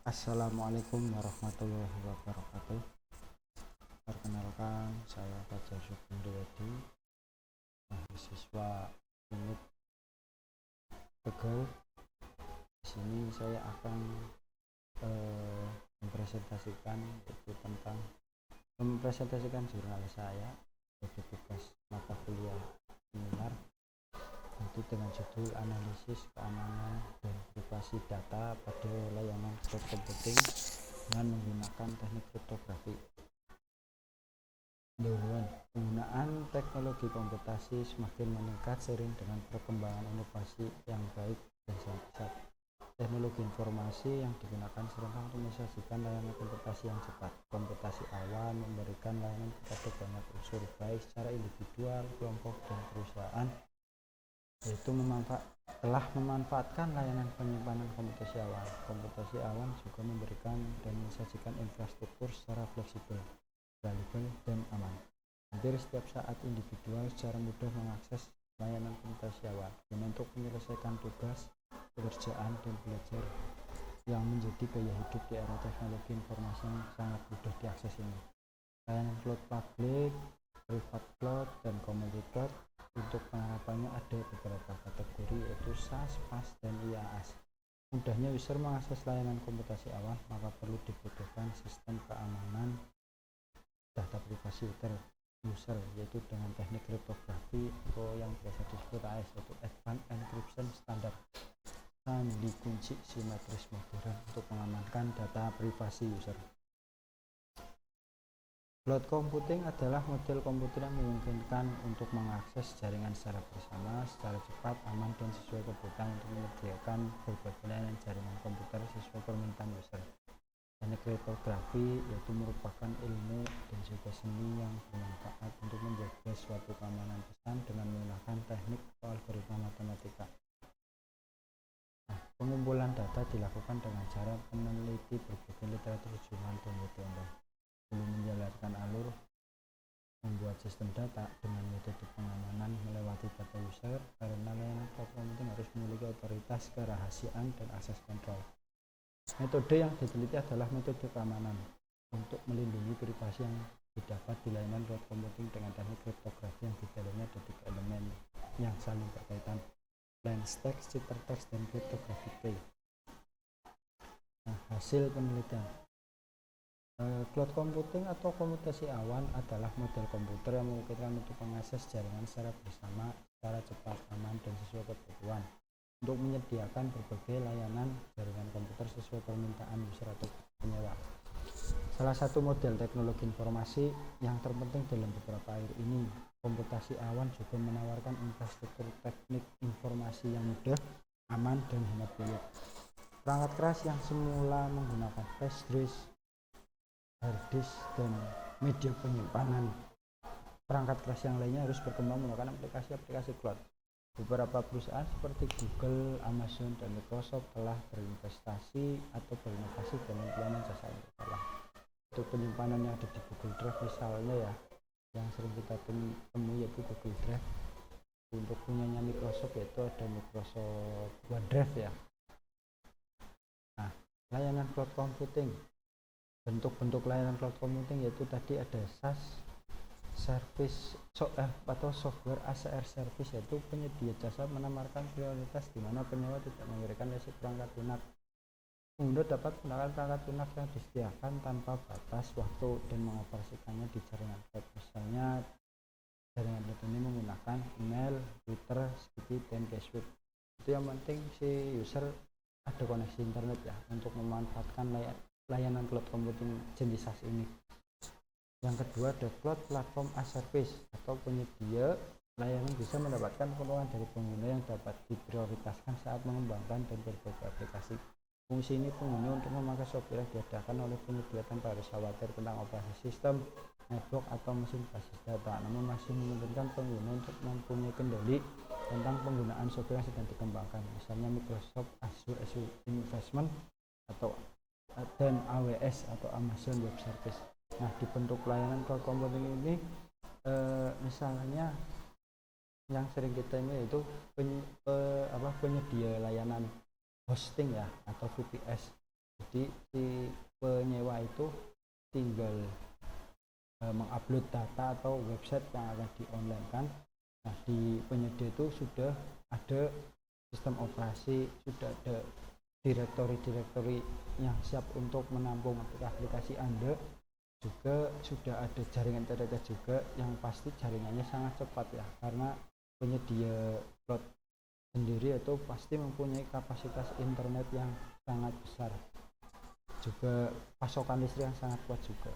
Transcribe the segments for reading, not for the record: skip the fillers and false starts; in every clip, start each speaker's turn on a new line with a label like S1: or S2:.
S1: Assalamualaikum warahmatullahi wabarakatuh. Perkenalkan, saya Fajar Sugandewadi, mahasiswa unit Tegal. Di sini saya akan mempresentasikan jurnal saya sebagai tugas mata kuliah seminar, itu dengan judul analisis keamanan dan privasi data pada layanan cloud computing dengan menggunakan teknik kriptografi. Penggunaan teknologi komputasi semakin meningkat seiring dengan perkembangan inovasi yang baik dan sangat pesat. Teknologi informasi yang digunakan serentak untuk menyajikan layanan komputasi yang cepat. Komputasi awan memberikan layanan kepada banyak unsur, baik secara individual, kelompok, dan perusahaan, yaitu telah memanfaatkan layanan penyimpanan komputasi awan. Komputasi awan juga memberikan dan mensajikan infrastruktur secara fleksibel, reliable, dan aman. Hampir setiap saat individual secara mudah mengakses layanan komputasi awan untuk menyelesaikan tugas, pekerjaan, dan belajar yang menjadi gaya hidup di era teknologi informasi yang sangat mudah diakses ini. Layanan cloud public, private cloud, dan community cloud. Untuk penerapannya ada beberapa kategori, yaitu SaaS, PaaS, dan IaaS. Mudahnya user mengakses layanan komputasi awan, maka perlu dibutuhkan sistem keamanan data privasi user, yaitu dengan teknik kriptografi atau yang biasa disebut AES, yaitu Advanced Encryption Standard, sandi kunci simetris modern untuk mengamankan data privasi user. Cloud computing adalah model komputer yang memungkinkan untuk mengakses jaringan secara bersama, secara cepat, aman, dan sesuai kebutuhan untuk menyediakan berbagai layanan jaringan komputer sesuai permintaan user. Teknik kriptografi yaitu merupakan ilmu dan juga seni yang bermanfaat untuk menjaga suatu keamanan pesan dengan menggunakan teknik atau algoritma matematika. Pengumpulan data dilakukan dengan cara meneliti berbagai literatur jurnal dan metode. Belum menjalankan alur membuat sistem data dengan metode pengamanan melewati data user, karena layanan cloud computing harus memiliki otoritas kerahasiaan dan akses kontrol. Metode yang diteliti adalah metode keamanan untuk melindungi privasi yang didapat di layanan cloud computing dengan teknik kriptografi yang di dalamnya ada 3 elemen yang saling berkaitan: plain text, ciphertext, dan cryptographic key. Hasil penelitian. Cloud computing atau komputasi awan adalah model komputer yang memungkinkan untuk mengakses jaringan secara bersama, secara cepat, aman, dan sesuai kebutuhan untuk menyediakan berbagai layanan jaringan komputer sesuai permintaan user atau penyewa. Salah satu model teknologi informasi yang terpenting dalam beberapa akhir ini, komputasi awan juga menawarkan infrastruktur teknik informasi yang mudah, aman, dan hemat biaya. Perangkat keras yang semula menggunakan flash disk, hard disk, dan media penyimpanan perangkat keras yang lainnya harus berkembang menggunakan aplikasi-aplikasi cloud. Beberapa perusahaan seperti Google, Amazon, dan Microsoft telah berinvestasi atau berinovasi dalam pelayanan jasa internet. Untuk penyimpanan yang ada di Google Drive misalnya ya, yang sering kita temui yaitu Google Drive. Untuk punyanya Microsoft yaitu ada Microsoft OneDrive ya. Layanan cloud computing. Bentuk-bentuk layanan cloud computing yaitu tadi ada SaaS service atau software as a service, yaitu penyedia jasa menawarkan prioritas di mana penyewa tidak memberikan listrik perangkat lunak. Pengguna dapat menggunakan perangkat lunak yang disediakan tanpa batas waktu dan mengoperasikannya di jaringan cloud. Misalnya jaringan cloud ini menggunakan email, Twitter, Skype, dan Facebook. Itu yang penting si user ada koneksi internet ya untuk memanfaatkan layanan cloud computing jenis SaaS ini. Yang kedua ada cloud platform as service atau penyedia layanan bisa mendapatkan keuntungan dari pengguna yang dapat diprioritaskan saat mengembangkan dan berbagai aplikasi. Fungsi ini pengguna untuk memakai software yang diadakan oleh penyedia tanpa harus khawatir tentang operasi sistem, network, atau mesin basis data, namun masih memungkinkan pengguna untuk mempunyai kendali tentang penggunaan software yang sedang dikembangkan, misalnya Microsoft Azure Investment atau dan AWS atau Amazon Web Service. Di bentuk layanan cloud computing ini misalnya yang sering kita ini yaitu penyedia layanan hosting ya atau VPS. Jadi Jadi si penyewa itu tinggal mengupload data atau website yang akan di online kan. Nah, di penyedia itu sudah ada sistem operasi, sudah ada direktori yang siap untuk menampung aplikasi Anda, juga sudah ada jaringan internet juga yang pasti jaringannya sangat cepat ya, karena penyedia cloud sendiri itu pasti mempunyai kapasitas internet yang sangat besar, juga pasokan listrik yang sangat kuat juga.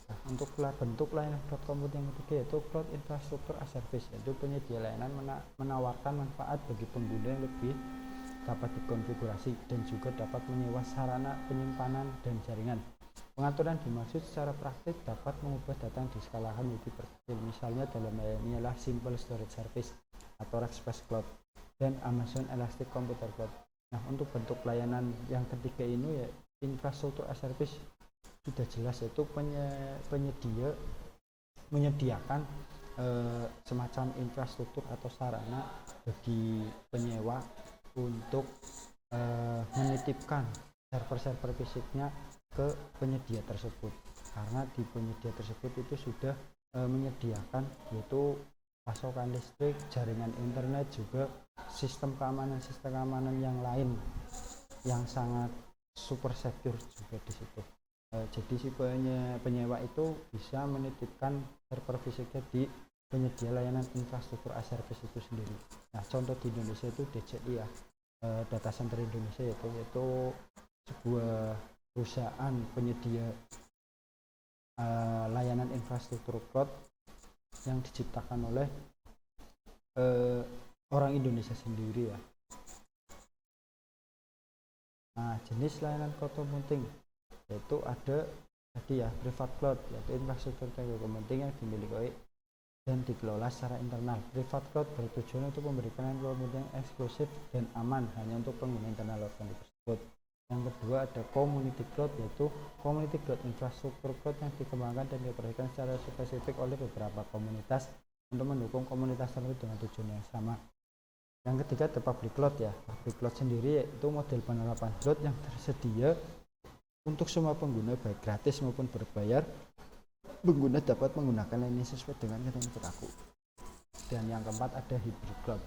S1: Nah, untuk bentuk layanan cloud computing yang ketiga yaitu cloud infrastructure as service, yaitu penyedia layanan menawarkan manfaat bagi pengguna yang lebih dapat dikonfigurasi dan juga dapat menyewa sarana penyimpanan dan jaringan. Pengaturan dimaksud secara praktik dapat mengubah data yang diskalakan menjadi berkecil, misalnya dalam ini adalah Simple Storage Service atau Rackspace Cloud dan Amazon Elastic Computer Cloud. Nah, untuk bentuk layanan yang ketiga ini ya infrastruktur as service sudah jelas, yaitu penyedia menyediakan semacam infrastruktur atau sarana bagi penyewa untuk menitipkan server-server fisiknya ke penyedia tersebut, karena di penyedia tersebut itu sudah menyediakan yaitu pasokan listrik, jaringan internet, juga sistem keamanan yang lain yang sangat super secure juga di situ. Jadi si penyewa itu bisa menitipkan server fisiknya di penyedia layanan infrastruktur as service itu sendiri. Nah, contoh di Indonesia itu DCI ya, Data Center Indonesia, yaitu sebuah perusahaan penyedia layanan infrastruktur cloud yang diciptakan oleh orang Indonesia sendiri ya. Nah, jenis layanan cloud computing yaitu ada tadi ya, private cloud, yaitu infrastruktur cloud computing yang dimiliki dan dikelola secara internal. Private cloud bertujuan untuk memberikan layanan cloud computing eksklusif dan aman hanya untuk pengguna internal cloud tersebut. Yang kedua ada community cloud, yaitu community cloud infrastruktur cloud yang dikembangkan dan dioperasikan secara spesifik oleh beberapa komunitas untuk mendukung komunitas tertentu dengan tujuan yang sama. Yang ketiga ada public cloud ya. Public cloud sendiri yaitu model penerapan cloud yang tersedia untuk semua pengguna baik gratis maupun berbayar. Pengguna dapat menggunakan layanan sesuai dengan ketentuan berlaku. Dan yang keempat ada hybrid cloud.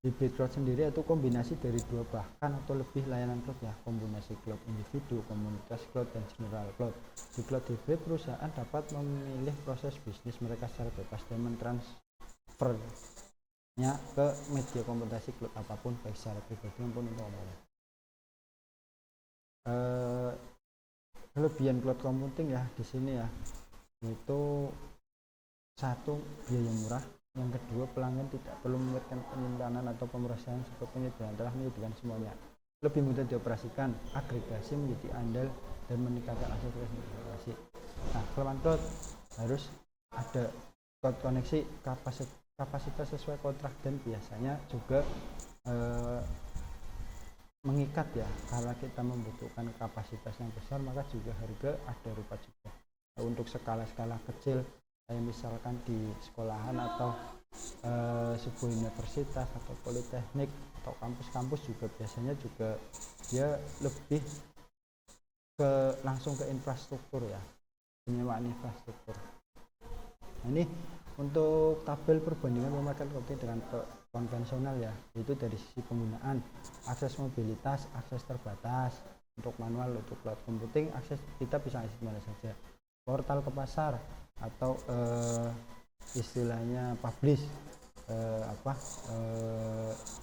S1: Hybrid cloud sendiri yaitu kombinasi dari dua bahkan atau lebih layanan cloud ya, kombinasi cloud individu, komunitas cloud, dan general cloud. Di cloud hybrid, perusahaan dapat memilih proses bisnis mereka secara bebas dan mentransfernya ke media komputasi cloud apapun, baik secara pribadi maupun untuk umum. Kelebihan cloud computing ya di sini ya, yaitu satu, biaya murah. Yang kedua, pelanggan tidak perlu memikirkan penyimpanan atau pemrosesan seperti penyediaan telah menyediakan semuanya. Lebih mudah dioperasikan, agregasi menjadi andal dan meningkatkan akses informasi. Nah, kelemahan cloud harus ada cloud koneksi kapasitas sesuai kontrak dan biasanya juga mengikat ya, kalau kita membutuhkan kapasitas yang besar maka juga harga ada rupa juga. Untuk skala-skala kecil kayak misalkan di sekolahan atau sebuah universitas atau politeknik atau kampus-kampus juga biasanya juga dia lebih ke langsung ke infrastruktur ya, penyewaan infrastruktur. Nah, ini untuk tabel perbandingan pemakaian komputing dengan konvensional ya, yaitu dari sisi penggunaan, akses mobilitas, akses terbatas. Untuk manual, untuk cloud computing akses kita bisa akses mana saja, portal ke pasar atau istilahnya publish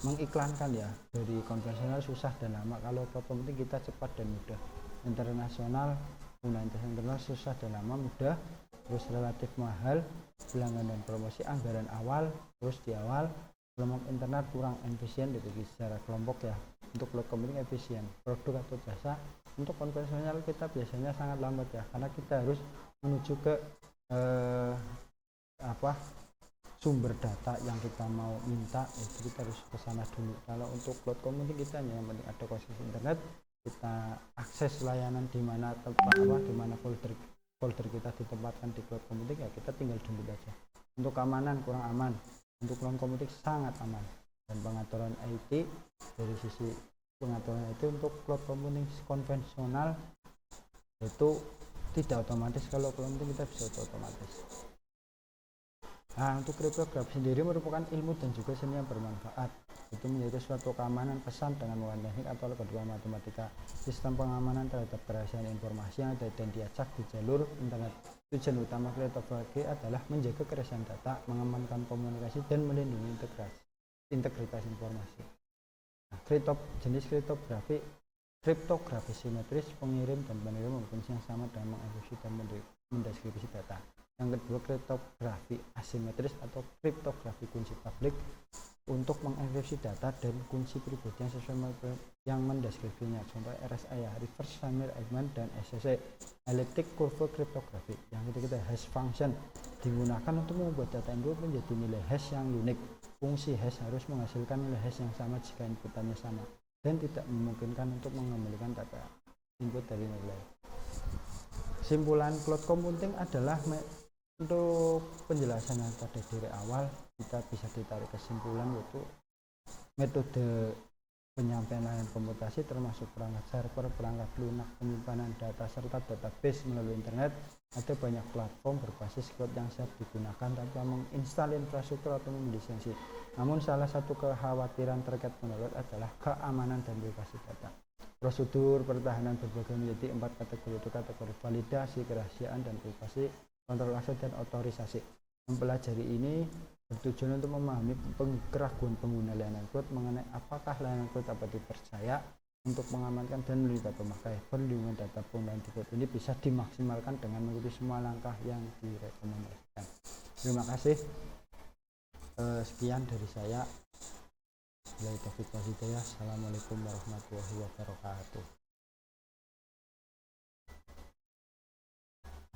S1: mengiklankan ya. Dari konvensional susah dan lama, kalau cloud computing kita cepat dan mudah. Internasional, penggunaan internasional susah dan lama, mudah, terus relatif mahal, pelanggan dan promosi, anggaran awal, terus di awal, kelompok internet kurang efisien dibagi secara kelompok ya. Untuk cloud computing efisien, produk atau jasa. Untuk konvensional kita biasanya sangat lambat ya, karena kita harus menuju ke sumber data yang kita mau minta, itu kita harus ke sana dulu. Kalau untuk cloud computing kita hanya yang penting ada akses internet, kita akses layanan di mana tempat di mana folder kita ditempatkan di cloud computing ya, kita tinggal download aja. Untuk keamanan kurang aman, untuk cloud computing sangat aman, dan pengaturan IT dari sisi pengaturan itu untuk cloud computing konvensional itu tidak otomatis. Kalau cloud computing kita bisa otomatis. Nah, untuk kriptografi sendiri merupakan ilmu dan juga seni yang bermanfaat. Itu menjadi suatu keamanan pesan dengan menggunakan teknik atau algoritma matematika. Sistem pengamanan terhadap kerahasiaan informasi yang ada dan diacak di jalur internet. Tujuan utama kriptografi adalah menjaga kerahasiaan data, mengamankan komunikasi, dan melindungi integritas informasi. Nah, jenis kriptografi simetris, pengirim dan penerima berfungsi yang sama dalam mengeksekusi dan mendeskripsi data. Yang kedua, kriptografi asimetris atau kriptografi kunci publik untuk mengeksekusi data dan kunci pribadi yang sesuai yang mendeskripsinya. Contoh RSA ya, reverse Samir Eggman, dan SSE elliptic curve kriptografi. Yang ketiga, hash function digunakan untuk membuat data input menjadi nilai hash yang unik. Fungsi hash harus menghasilkan nilai hash yang sama jika inputannya sama dan tidak memungkinkan untuk mengembalikan data input dari nilai. Kesimpulan cloud computing adalah untuk penjelasan yang pada dari awal kita bisa ditarik kesimpulan yaitu metode penyampaian layanan komputasi termasuk perangkat server, perangkat lunak, penyimpanan data serta database melalui internet. Ada banyak platform berbasis cloud yang siap digunakan tanpa menginstal infrastruktur atau melisensi. Namun salah satu kekhawatiran terkait menurut adalah keamanan dan privasi data. Prosedur pertahanan berbagi menjadi 4 kategori, yaitu kategori validasi, kerahasiaan, dan privasi, kontrol akses, dan otorisasi. Mempelajari ini bertujuan untuk memahami keraguan pengguna layanan cloud mengenai apakah layanan cloud dapat dipercaya untuk mengamankan dan melindungi pemakai. Perlindungan data penggunaan di cloud ini bisa dimaksimalkan dengan mengikuti semua langkah yang direkomendasikan. Terima kasih. Sekian dari saya. Assalamualaikum warahmatullahi wabarakatuh.